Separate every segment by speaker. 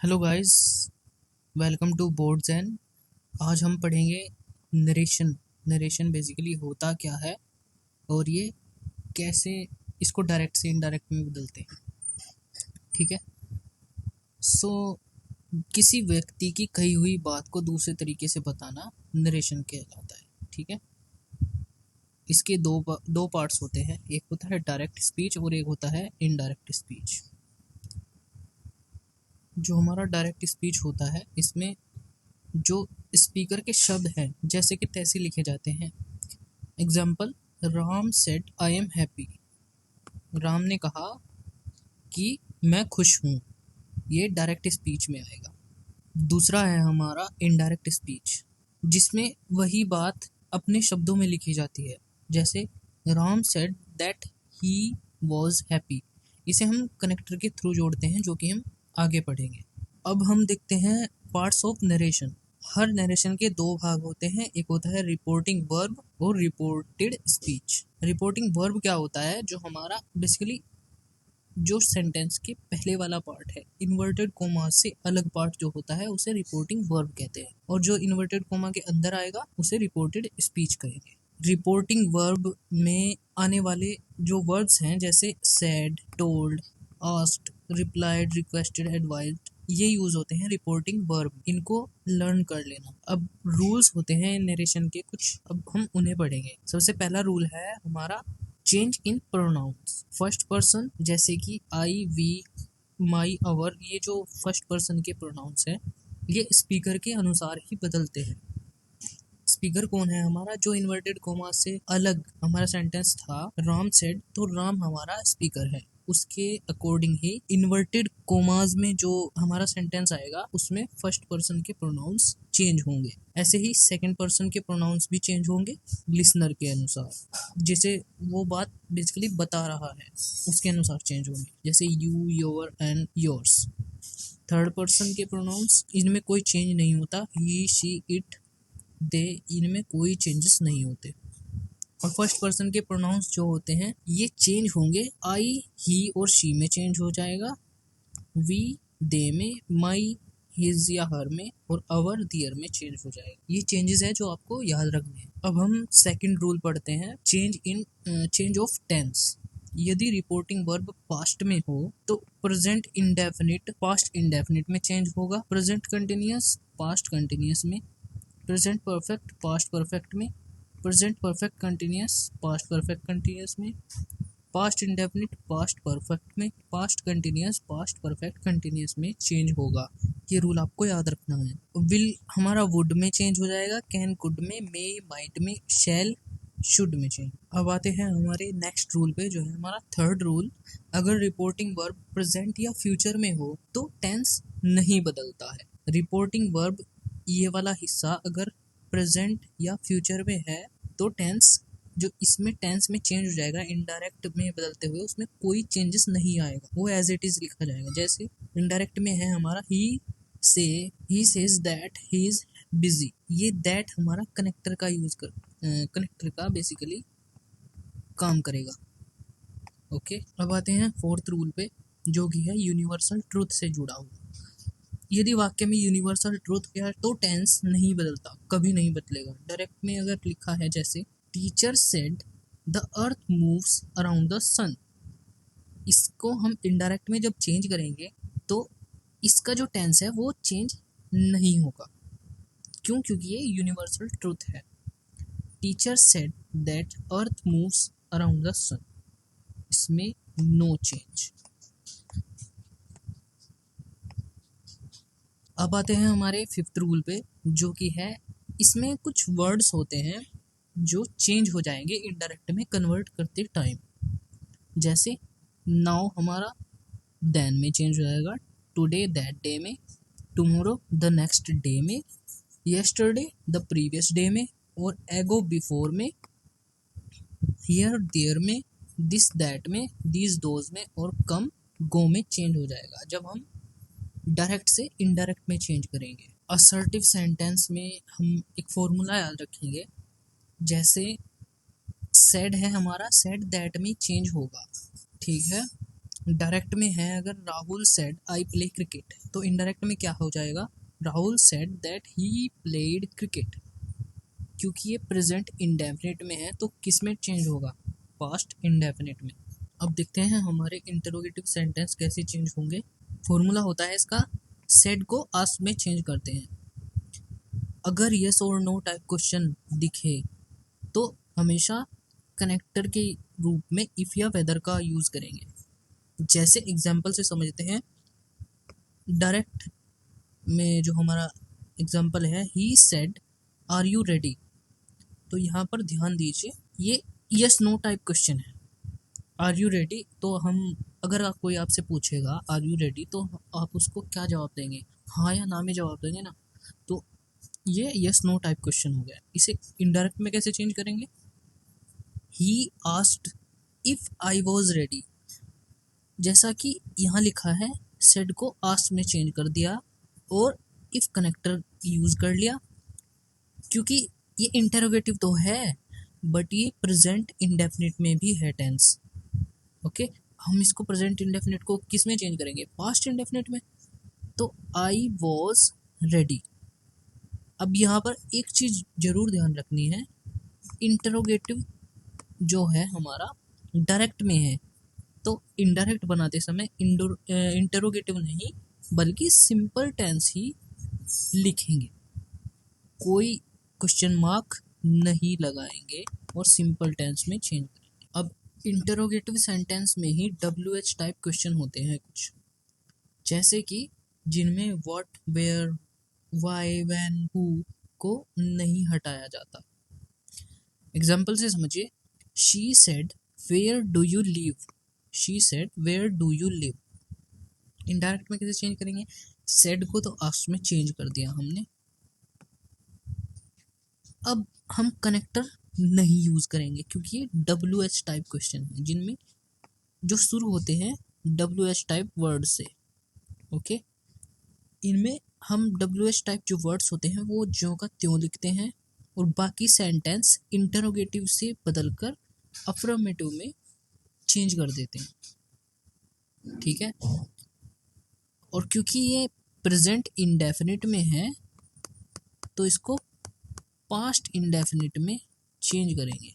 Speaker 1: Hello guys, welcome to boards end. आज हम पढ़ेंगे नरेशन। नरेशन बेसिकली होता क्या है और ये कैसे इसको डायरेक्ट से इनडायरेक्ट में बदलते हैं। ठीक है। सो किसी व्यक्ति की कही हुई बात को दूसरे तरीके से बताना नरेशन कहलाता है। ठीक है। इसके दो पार्ट्स होते हैं, एक होता है डायरेक्ट स्पीच और एक होता है इनडायरेक्ट स्पीच। जो हमारा डायरेक्ट स्पीच होता है इसमें जो स्पीकर के शब्द हैं जैसे कि तैसे लिखे जाते हैं। Example, Ram said I am happy. Ram ने कहा कि मैं खुश हूँ। ये डायरेक्ट स्पीच में आएगा। दूसरा है हमारा इनडायरेक्ट स्पीच, जिसमें वही बात अपने शब्दों में लिखी जाती है। जैसे Ram said that he was happy. इसे हम कनेक्टर के थ्रू जोड़ते हैं, जो कि हम आगे पढ़ेंगे। अब हम देखते हैं parts of narration. Her narration के दो भाग होते हैं, एक होता है रिपोर्टिंग वर्ब और रिपोर्टेड स्पीच। रिपोर्टिंग वर्ब क्या होता है? जो हमारा बेसिकली जो सेंटेंस के पहले वाला पार्ट है, इन्वर्टेड कोमा से अलग पार्ट जो होता है उसे रिपोर्टिंग वर्ब कहते हैं, और जो इन्वर्टेड कोमा के अंदर आएगा उसे रिपोर्टेड स्पीच कहेंगे। रिपोर्टिंग वर्ब में आने वाले जो वर्ड्स हैं जैसे said, told, asked, replied, requested, advised, ये यूज होते हैं रिपोर्टिंग वर्ब। इनको लर्न कर लेना। अब रूल्स होते हैं नरेशन के कुछ, अब हम उन्हें पढ़ेंगे। सबसे पहला रूल है हमारा change in pronouns. First person जैसे कि आई, वी, माई, अवर, ये जो फर्स्ट पर्सन के प्रोनाउंस हैं ये स्पीकर के अनुसार ही बदलते हैं। स्पीकर कौन है हमारा? जो इन्वर्टेड कोमा से अलग हमारा सेंटेंस था राम सेड, तो राम हमारा स्पीकर है। उसके अकॉर्डिंग ही इन्वर्टेड कोमाज में जो हमारा सेंटेंस आएगा उसमें फर्स्ट पर्सन के प्रोनाउंस चेंज होंगे। ऐसे ही सेकंड पर्सन के प्रोनाउंस भी चेंज होंगे लिसनर के अनुसार, जैसे वो बात बेसिकली बता रहा है उसके अनुसार चेंज होंगे। जैसे you, your and yours. Third person के प्रोनाउंस, इनमें कोई चेंज नहीं होता। ही, शी, इट, दे, इनमें कोई चेंजेस नहीं होते। और फर्स्ट पर्सन के प्रोनाउंस जो होते हैं ये चेंज होंगे। आई, ही और शी में चेंज हो जाएगा, वी, दे में, माई, हिज या हर में, और अवर, दियर में चेंज हो जाएगा। ये चेंजेस है जो आपको याद रखने हैं। अब हम सेकंड रूल पढ़ते हैं, चेंज ऑफ टेंस। यदि रिपोर्टिंग वर्ब पास्ट में हो तो प्रेजेंट इंडेफिनिट पास्ट इंडेफिनिट में चेंज होगा, प्रेजेंट कंटिन्यूअस पास्ट कंटिन्यूअस में, प्रेजेंट परफेक्ट पास्ट परफेक्ट में, present perfect continuous past perfect continuous में, पास्ट इंडेफिनिट पास्ट परफेक्ट में, past continuous past perfect continuous में चेंज होगा। ये रूल आपको याद रखना है। विल हमारा वुड में चेंज हो जाएगा, कैन कुड में, मे माइट में, शैल शुड में चेंज। अब आते हैं हमारे नेक्स्ट रूल पे, जो है हमारा थर्ड रूल। अगर रिपोर्टिंग वर्ब प्रेजेंट या फ्यूचर में हो तो टेंस नहीं बदलता है। रिपोर्टिंग वर्ब ये वाला हिस्सा अगर प्रेजेंट या फ्यूचर में है तो टेंस जो इसमें टेंस में चेंज हो जाएगा, इनडायरेक्ट में बदलते हुए उसमें कोई चेंजेस नहीं आएगा, वो एज इट इज लिखा जाएगा। जैसे इनडायरेक्ट में है हमारा he says that he is busy. ये दैट हमारा कनेक्टर का कनेक्टर का बेसिकली काम करेगा। ओके। अब आते हैं फोर्थ रूल पे, जो कि है यूनिवर्सल ट्रूथ से जुड़ा हुआ। यदि वाक्य में यूनिवर्सल ट्रूथ क्या है तो टेंस नहीं बदलता, कभी नहीं बदलेगा। डायरेक्ट में अगर लिखा है जैसे teacher said the earth moves around the sun, इसको हम इनडायरेक्ट में जब चेंज करेंगे तो इसका जो टेंस है वो चेंज नहीं होगा। क्यों? क्योंकि ये यूनिवर्सल ट्रूथ है। Teacher said that earth moves around the sun, इसमें नो चेंज। अब आते हैं हमारे फिफ्थ रूल पे, जो कि है इसमें कुछ वर्ड्स होते हैं जो चेंज हो जाएंगे इनडायरेक्ट में कन्वर्ट करते टाइम। जैसे नाउ हमारा देन में चेंज हो जाएगा, टुडे दैट डे में, टुमारो द नेक्स्ट डे में, यस्टरडे द प्रीवियस डे में, और एगो बिफोर में, हियर देयर में, दिस दैट में, दिस दोज में, और कम गो में चेंज हो जाएगा जब हम डायरेक्ट से इनडायरेक्ट में चेंज करेंगे। असर्टिव सेंटेंस में हम एक फॉर्मूला याद रखेंगे। जैसे सेड है हमारा, सेड दैट में चेंज होगा। ठीक है। डायरेक्ट में है अगर Rahul said I play cricket, तो इनडायरेक्ट में क्या हो जाएगा, Rahul said that he played cricket. क्योंकि ये प्रेजेंट इंडेफिनिट में है तो किस में चेंज होगा, पास्ट इंडेफिनिट में। अब देखते हैं हमारे इंटरोगेटिव सेंटेंस कैसे चेंज होंगे। फॉर्मूला होता है इसका, सेड को आस्क में चेंज करते हैं। अगर यस और नो टाइप क्वेश्चन दिखे तो हमेशा कनेक्टर के रूप में इफ या वेदर का यूज करेंगे। जैसे एग्जाम्पल से समझते हैं, डायरेक्ट में जो हमारा एग्जाम्पल है, he said are you ready, तो यहाँ पर ध्यान दीजिए ये यस नो टाइप क्वेश्चन है। आर यू रेडी, तो हम अगर कोई आपसे पूछेगा आर यू रेडी तो आप उसको क्या जवाब देंगे, हाँ या ना में जवाब देंगे ना। तो ये यस नो टाइप क्वेश्चन हो गया। इसे इनडायरेक्ट में कैसे चेंज करेंगे, he asked if I was ready, जैसा कि यहाँ लिखा है सेड को आस्क में चेंज कर दिया और इफ कनेक्टर यूज कर लिया। क्योंकि ये इंटरोगेटिव तो है बट ये प्रेजेंट इंडेफिनिट में भी है टेंस। ओके, हम इसको प्रेजेंट इंडेफिनिट को किस में चेंज करेंगे, पास्ट इंडेफिनिट में। तो आई वॉज रेडी। अब यहाँ पर एक चीज जरूर ध्यान रखनी है, इंटरोगेटिव जो है हमारा डायरेक्ट में है, तो इनडायरेक्ट बनाते समय इंटरोगेटिव नहीं बल्कि सिंपल टेंस ही लिखेंगे, कोई क्वेश्चन मार्क नहीं लगाएंगे और सिंपल टेंस में चेंज करेंगे। अब इंटरोगेटिव सेंटेंस में ही WH टाइप क्वेश्चन होते हैं कुछ, जैसे कि जिनमें what, where, why, when, who को नहीं हटाया जाता। एग्जाम्पल से समझिए, she said where do you live, she said where do you live. Indirect में कैसे चेंज करेंगे, सेड को तो आस्क में चेंज कर दिया हमने। अब हम कनेक्टर नहीं यूज करेंगे क्योंकि ये WH टाइप क्वेश्चन है जिनमें जो शुरू होते हैं WH टाइप वर्ड से। ओके, इनमें हम WH टाइप जो वर्ड्स होते हैं वो ज्यों का त्यों लिखते हैं और बाकी सेंटेंस इंटरोगेटिव से बदलकर अफर्मेटिव में चेंज कर देते हैं। ठीक है, और क्योंकि ये प्रेजेंट इंडेफिनिट में है तो इसको पास्ट इंडेफिनिट में चेंज करेंगे।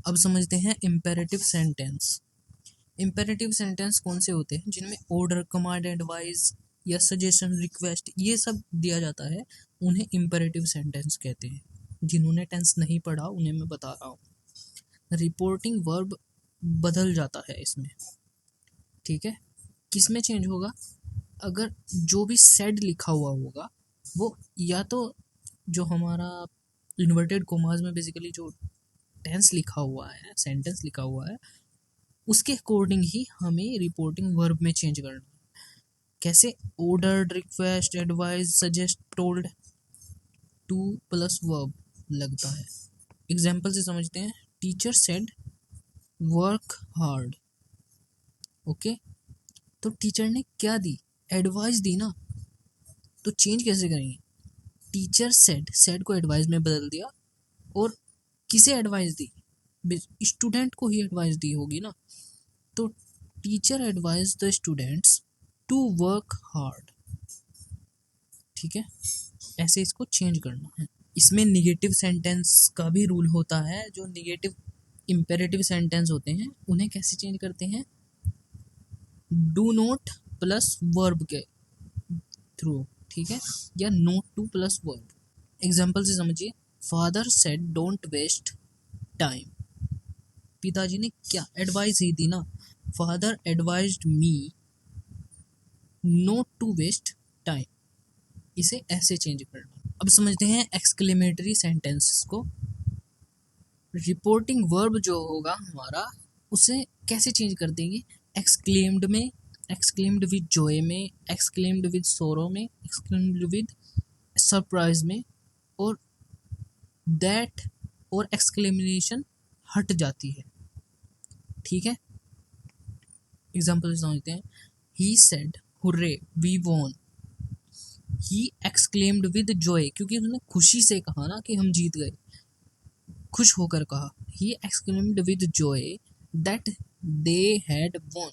Speaker 1: अब समझते हैं इम्पेरेटिव सेंटेंस। इम्पेरेटिव सेंटेंस कौन से होते हैं, जिनमें ऑर्डर, कमांड, एडवाइस या सजेशन, रिक्वेस्ट ये सब दिया जाता है, उन्हें इम्पेरेटिव सेंटेंस कहते हैं। जिन्होंने टेंस नहीं पढ़ा उन्हें मैं बता रहा हूँ। रिपोर्टिंग वर्ब बदल जाता है इसमें। ठीक है, किस में चेंज होगा, अगर जो भी सेड लिखा हुआ होगा वो या तो जो हमारा इन्वर्टेड कोमास में बेसिकली जो टेंस लिखा हुआ है, सेंटेंस लिखा हुआ है, उसके अकॉर्डिंग ही हमें रिपोर्टिंग वर्ब में चेंज करना है। कैसे, ordered, request, advice, suggest, told, to plus verb लगता है। एग्जाम्पल से समझते हैं, teacher said work hard. Okay, तो टीचर ने क्या दी, एडवाइस दी ना, तो चेंज कैसे करेंगे, टीचर सेड को एडवाइस में बदल दिया और किसे एडवाइस दी, स्टूडेंट को ही एडवाइस दी होगी ना, तो teacher advise the students to work hard. ठीक है, ऐसे इसको चेंज करना है। इसमें निगेटिव सेंटेंस का भी रूल होता है। जो निगेटिव इम्पेरेटिव सेंटेंस होते हैं उन्हें कैसे चेंज करते हैं, डू नॉट प्लस वर्ब के थ्रू। ठीक है, या not to plus verb. Example से समझिए, father said don't waste time. पिताजी ने क्या एडवाइस ही दी ना, father advised me not to waste time. इसे ऐसे चेंज करना। अब समझते हैं एक्सक्लेमेटरी सेंटेंसेस को। रिपोर्टिंग वर्ब जो होगा हमारा उसे कैसे चेंज कर देंगे, एक्सक्लेम्ड में, एक्सक्लेम्ड विद जॉय में, एक्सक्लेम्ड विद सोरो में, एक्सक्लेम्ड विद सरप्राइज में, और दैट और एक्सक्लेमेशन हट जाती है। ठीक है, एग्जाम्पल समझते हैं, he said hurray we won. He exclaimed with joy, क्योंकि उसने खुशी से कहा ना कि हम जीत गए, खुश होकर कहा। He exclaimed with joy that they had von,